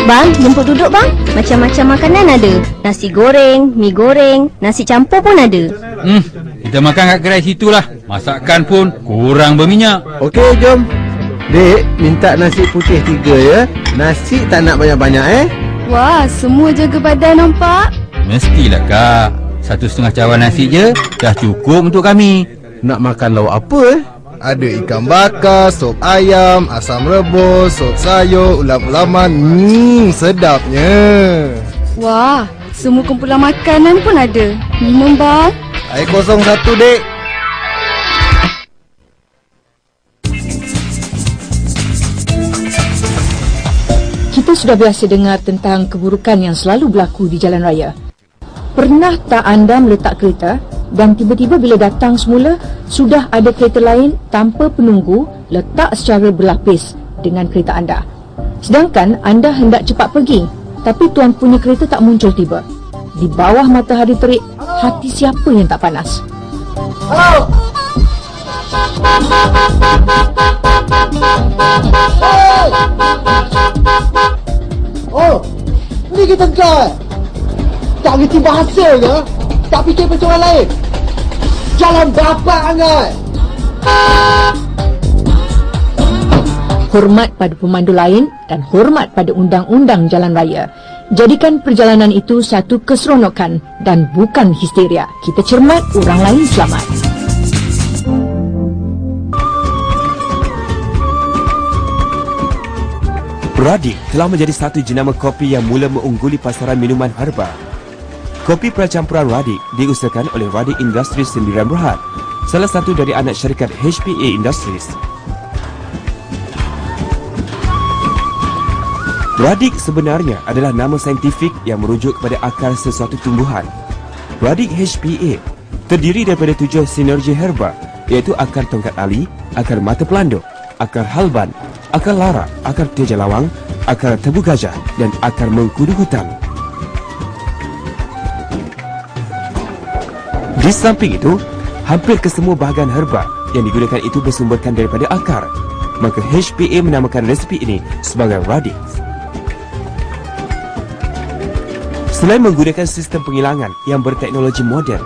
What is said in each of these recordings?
Bang, jemput duduk bang. Macam-macam makanan ada. Nasi goreng, mi goreng, nasi campur pun ada. Kita makan kat kedai situ lah. Masakan pun kurang berminyak. Okey, jom. Dek, minta nasi putih 3 ya. Nasi tak nak banyak-banyak Wah, semua jaga badan nampak. Mestilah kak. 1,5 cawan nasi je dah cukup untuk kami. Nak makan lauk apa Ada ikan bakar, sop ayam, asam rebus, sop sayur, ulam-ulaman. Sedapnya. Wah, semua kumpulan makanan pun ada. Minum bang. Air 01 dek. Kita sudah biasa dengar tentang keburukan yang selalu berlaku di jalan raya. Pernah tak anda meletak kereta dan tiba-tiba bila datang semula, sudah ada kereta lain tanpa penunggu letak secara berlapis dengan kereta anda. Sedangkan anda hendak cepat pergi, tapi tuan punya kereta tak muncul tiba. Di bawah matahari terik, hati siapa yang tak panas? Halo. Oh, ni kita kau. Tak ngerti bahasa ke? Tak fikir macam orang lain. Jalan bapak angai. Hormat pada pemandu lain dan hormat pada undang-undang jalan raya. Jadikan perjalanan itu satu keseronokan dan bukan histeria. Kita cermat, orang lain selamat. Radik telah menjadi satu jenama kopi yang mula mengungguli pasaran minuman herba. Kopi percampuran Radik diusahakan oleh Radik Industries Sendirian Berhad, salah satu dari anak syarikat HPA Industries. Radik sebenarnya adalah nama saintifik yang merujuk kepada akar sesuatu tumbuhan. Radik HPA terdiri daripada 7 sinergi herba, iaitu akar tongkat ali, akar mata pelanduk, akar halban, akar lara, akar teja lawang, akar tebu gajah dan akar mengkudu hutan. Di samping itu, hampir kesemua bahagian herba yang digunakan itu bersumberkan daripada akar. Maka HPA menamakan resipi ini sebagai Radik. Selain menggunakan sistem penghilangan yang berteknologi moden,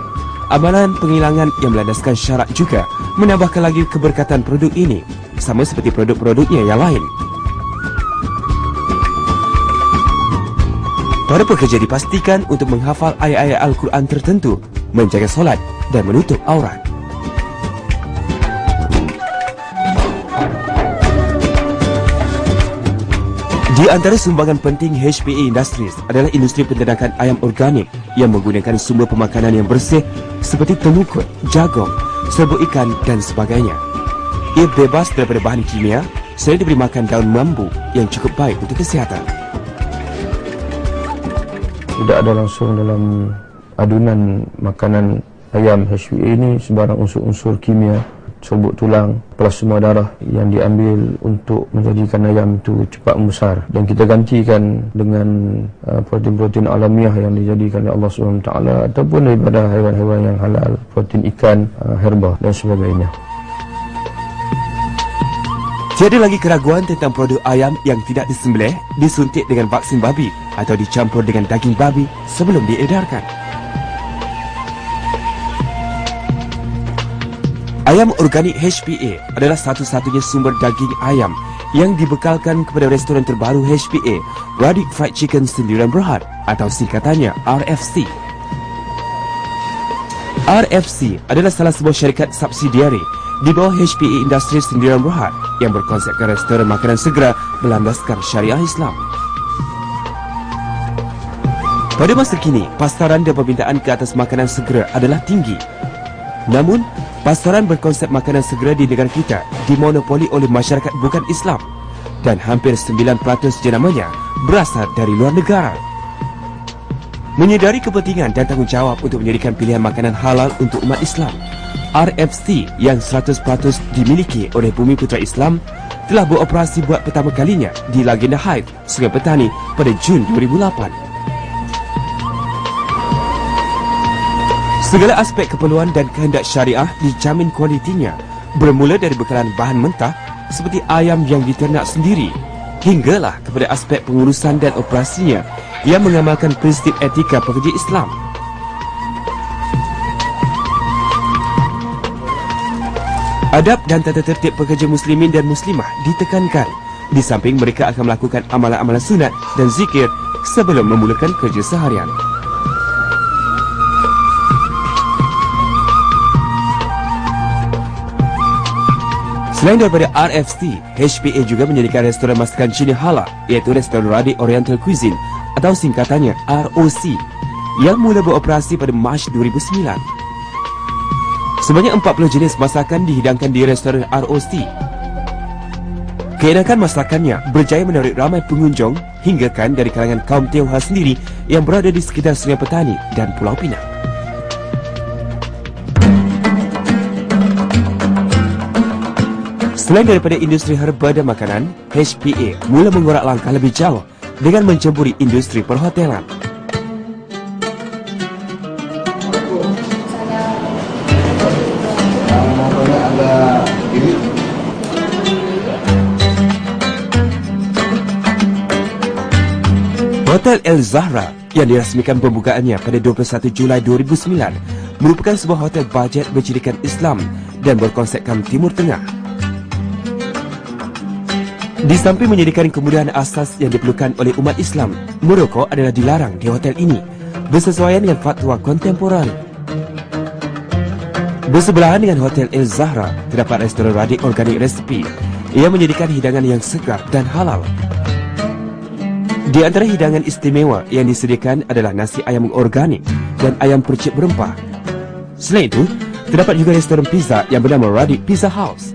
amalan penghilangan yang berlandaskan syarat juga menambahkan lagi keberkatan produk ini, sama seperti produk-produknya yang lain. Para pekerja dipastikan untuk menghafal ayat-ayat Al-Quran tertentu, menjaga solat dan menutup aurat. Di antara sumbangan penting HPA Industries adalah industri penternakan ayam organik yang menggunakan sumber pemakanan yang bersih seperti temukut, jagung, serbuk ikan dan sebagainya. Ia bebas daripada bahan kimia selain diberi makan daun mambu yang cukup baik untuk kesihatan. Tidak ada langsung dalam adunan makanan ayam HPA ini sebarang unsur-unsur kimia, serbuk tulang, plasma darah yang diambil untuk menjadikan ayam itu cepat membesar, dan kita gantikan dengan protein-protein alamiah yang dijadikan oleh Allah SWT ataupun daripada haiwan-haiwan yang halal, protein ikan, herba dan sebagainya. Tiada lagi keraguan tentang produk ayam yang tidak disembelih, disuntik dengan vaksin babi atau dicampur dengan daging babi sebelum diedarkan. Ayam organik HPA adalah satu-satunya sumber daging ayam yang dibekalkan kepada restoran terbaru HPA, Radik Fried Chicken Sendirian Berhad atau singkatannya RFC. RFC adalah salah sebuah syarikat subsidiari di bawah HPA Industries Sendirian Berhad yang berkonsepkan restoran makanan segera berlandaskan syariah Islam. Pada masa kini, pasaran dan permintaan ke atas makanan segera adalah tinggi. Namun, pasaran berkonsep makanan segera di negara kita dimonopoli oleh masyarakat bukan Islam dan hampir 9% jenamanya berasal dari luar negara. Menyedari kepentingan dan tanggungjawab untuk menjadikan pilihan makanan halal untuk umat Islam, RFC yang 100% dimiliki oleh Bumi Putra Islam telah beroperasi buat pertama kalinya di Lagenda Heights, Sungai Petani pada Jun 2008. Segala aspek keperluan dan kehendak syariah dijamin kualitinya, bermula dari bekalan bahan mentah seperti ayam yang diternak sendiri, hinggalah kepada aspek pengurusan dan operasinya yang mengamalkan prinsip etika pekerja Islam. Adab dan tata tertib pekerja muslimin dan muslimah ditekankan, di samping mereka akan melakukan amalan-amalan sunat dan zikir sebelum memulakan kerja seharian. Selain daripada RFC, HPA juga menyediakan restoran masakan Cina halal, iaitu Restoran Radik Oriental Cuisine atau singkatannya ROC, yang mula beroperasi pada Mac 2009. Sebanyak 40 jenis masakan dihidangkan di restoran ROC. Keenakan masakannya berjaya menarik ramai pengunjung hinggakan dari kalangan kaum Tionghoa sendiri yang berada di sekitar Sungai Petani dan Pulau Pinang. Selain daripada industri herba dan makanan, HPA mula mengorak langkah lebih jauh dengan menceburi industri perhotelan. Hotel El Zahra yang dirasmikan pembukaannya pada 21 Julai 2009 merupakan sebuah hotel bajet bercirikan Islam dan berkonsepkan Timur Tengah. Di samping menyediakan kemudahan asas yang diperlukan oleh umat Islam, merokok adalah dilarang di hotel ini bersesuaian dengan fatwa kontemporer. Bersebelahan dengan Hotel El Zahra terdapat restoran Radik Organic Recipe yang menyediakan hidangan yang segar dan halal. Di antara hidangan istimewa yang disediakan adalah nasi ayam organik dan ayam percik berempah. Selain itu, terdapat juga restoran pizza yang bernama Radik Pizza House.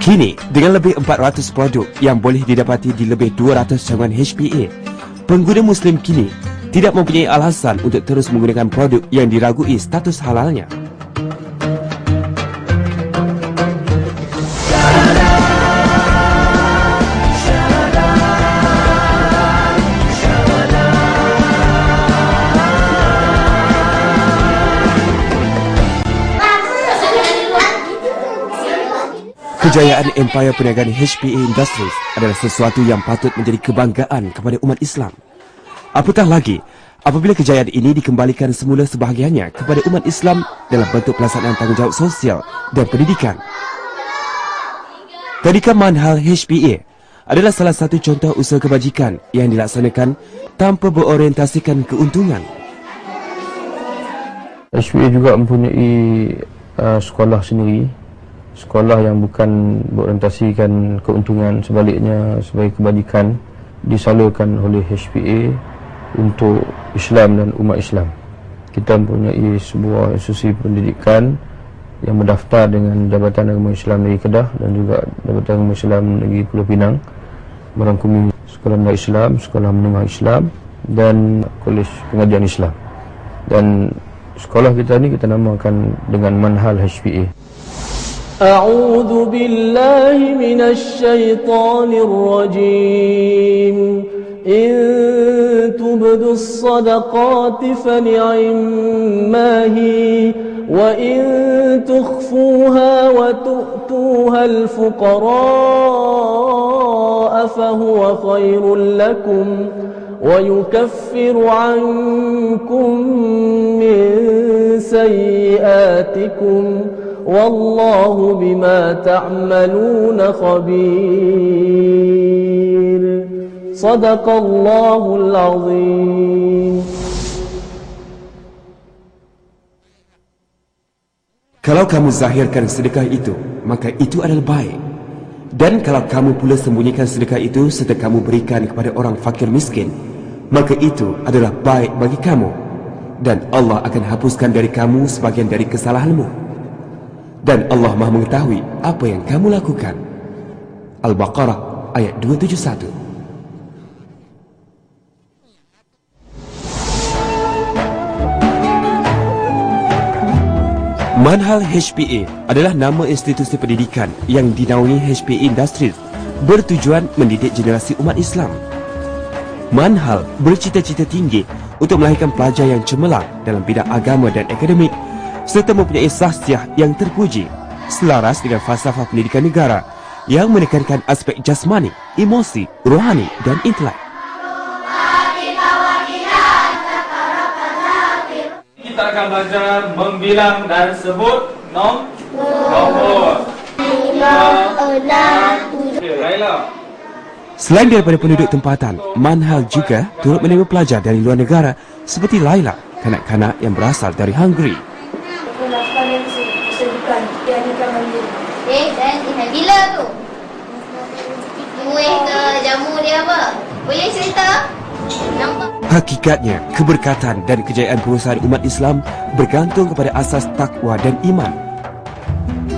Kini, dengan lebih 400 produk yang boleh didapati di lebih 200 cabang HPA, pengguna Muslim kini tidak mempunyai alasan untuk terus menggunakan produk yang diragui status halalnya. Kejayaan empayar perniagaan HPA Industries adalah sesuatu yang patut menjadi kebanggaan kepada umat Islam. Apatah lagi apabila kejayaan ini dikembalikan semula sebahagiannya kepada umat Islam dalam bentuk pelaksanaan tanggungjawab sosial dan pendidikan. Tadika Manhal HPA adalah salah satu contoh usaha kebajikan yang dilaksanakan tanpa berorientasikan keuntungan. HPA juga mempunyai sekolah sendiri, sekolah yang bukan berorientasikan keuntungan, sebaliknya sebagai kebajikan disalurkan oleh HPA untuk Islam dan umat Islam. Kita mempunyai sebuah institusi pendidikan yang berdaftar dengan Jabatan Agama Islam Negeri Kedah dan juga Jabatan Agama Islam Negeri Pulau Pinang, merangkumi Sekolah Menengah Islam, Sekolah Menengah Islam dan Kolej Pengajian Islam. Dan sekolah kita ni kita namakan dengan Manhal HPA. أعوذ بالله من الشيطان الرجيم إن تبدوا الصدقات فنعما هي وإن تخفوها وتؤتوها الفقراء فهو خير لكم ويكفر عنكم من سيئاتكم والله بما تعملون خبير صدق الله العظيم. Kalau kamu zahirkan sedekah itu, maka itu adalah baik. Dan kalau kamu pula sembunyikan sedekah itu serta kamu berikan kepada orang fakir miskin, maka itu adalah baik bagi kamu. Dan Allah akan hapuskan dari kamu sebagian dari kesalahanmu. Dan Allah Maha mengetahui apa yang kamu lakukan. Al-Baqarah ayat 271. Manhal HPA adalah nama institusi pendidikan yang dinaungi HPA Industries bertujuan mendidik generasi umat Islam. Manhal bercita-cita tinggi untuk melahirkan pelajar yang cemerlang dalam bidang agama dan akademik serta mempunyai sahsiah yang terpuji selaras dengan falsafah pendidikan negara yang menekankan aspek jasmani, emosi, rohani dan intelek. Kita akan belajar membilang dan sebut nombor 5, 6, 7. Laila. Selain daripada penduduk tempatan, Manhal juga turut menerima pelajar dari luar negara seperti Laila, kanak-kanak yang berasal dari Hungary. Dan bila tu? Kuih ke jamu dia apa? Boleh cerita? Nampak? Hakikatnya, keberkatan dan kejayaan perusahaan umat Islam bergantung kepada asas takwa dan iman.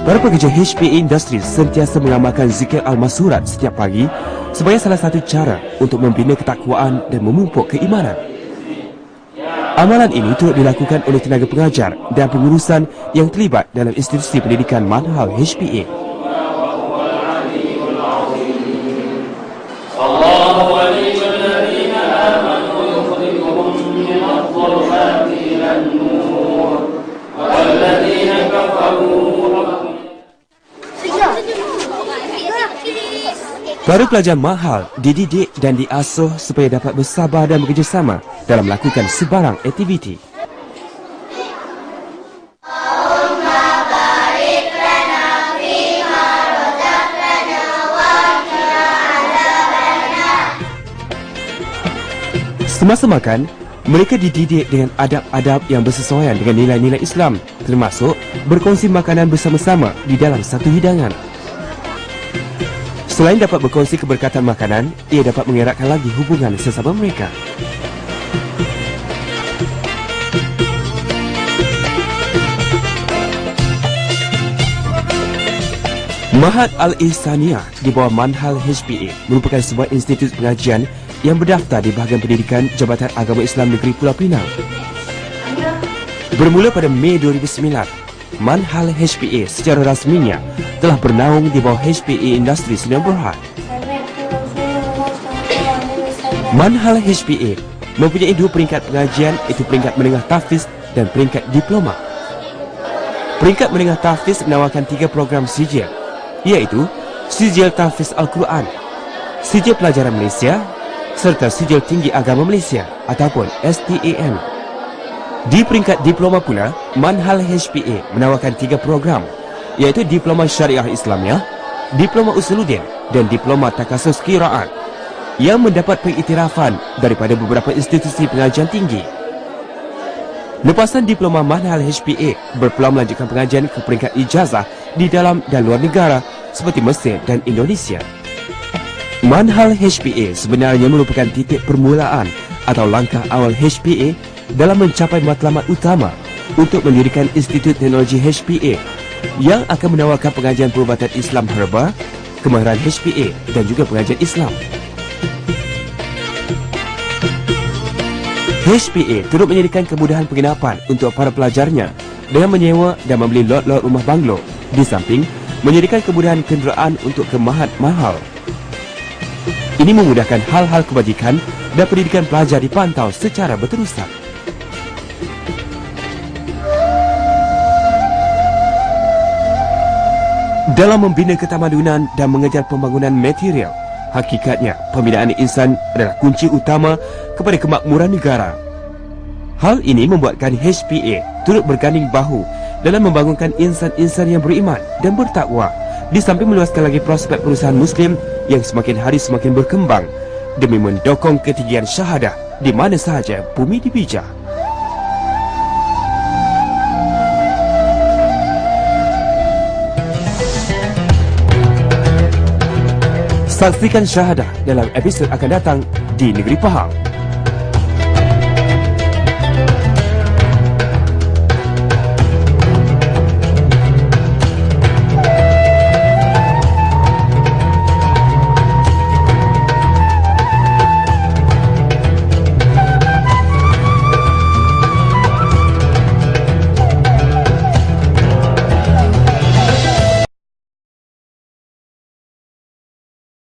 Para pekerja HPA Industries sentiasa mengamalkan zikir al-masurat setiap pagi sebagai salah satu cara untuk membina ketakwaan dan memupuk keimanan. Amalan ini turut dilakukan oleh tenaga pengajar dan pengurusan yang terlibat dalam institusi pendidikan Manhal HPA. Para pelajar Manhal dididik dan diasuh supaya dapat bersabar dan bekerjasama dalam melakukan sebarang aktiviti. Semasa makan, mereka dididik dengan adab-adab yang bersesuaian dengan nilai-nilai Islam, termasuk berkongsi makanan bersama-sama di dalam satu hidangan. Selain dapat berkongsi keberkatan makanan, ia dapat mengeratkan lagi hubungan sesama mereka. Mahat Al-Ihsaniyah di bawah Manhal HPA merupakan sebuah institut pengajian yang berdaftar di bahagian pendidikan Jabatan Agama Islam Negeri Pulau Pinang. Bermula pada Mei 2009, Manhal HPA secara rasminya telah bernaung di bawah HPA Industri Sdn Bhd. Manhal HPA mempunyai dua peringkat pengajian, iaitu peringkat menengah tahfiz dan peringkat diploma. Peringkat menengah tahfiz menawarkan 3 program sijil, iaitu Sijil Tahfiz Al-Quran, Sijil Pelajaran Malaysia serta Sijil Tinggi Agama Malaysia ataupun STAM. Di peringkat diploma pula, Manhal HPA menawarkan 3 program, iaitu Diploma Syariah Islamiah, Diploma Usuluddin dan Diploma Takasus Qiraat yang mendapat pengiktirafan daripada beberapa institusi pengajian tinggi. Lepasan diploma Manhal HPA berpeluang melanjutkan pengajian ke peringkat ijazah di dalam dan luar negara seperti Mesir dan Indonesia. Manhal HPA sebenarnya merupakan titik permulaan atau langkah awal HPA dalam mencapai matlamat utama untuk mendirikan Institut Teknologi HPA yang akan menawarkan pengajian perubatan Islam herba, kemahiran HPA dan juga pengajian Islam. HPA turut menyediakan kemudahan penginapan untuk para pelajarnya dengan menyewa dan membeli lot-lot rumah banglo, di samping menyediakan kemudahan kenderaan untuk ke Mahat Manhal. Ini memudahkan hal-hal kebajikan dan pendidikan pelajar dipantau secara berterusan. Dalam membina ketamadunan dan mengejar pembangunan material, hakikatnya pembinaan insan adalah kunci utama kepada kemakmuran negara. Hal ini membuatkan HPA turut berganding bahu dalam membangunkan insan-insan yang beriman dan bertakwa, di samping meluaskan lagi prospek perusahaan Muslim yang semakin hari semakin berkembang demi mendokong ketinggian syahadah di mana sahaja bumi dipijak. Saksikan syahadah dalam episod akan datang di Negeri Pahang.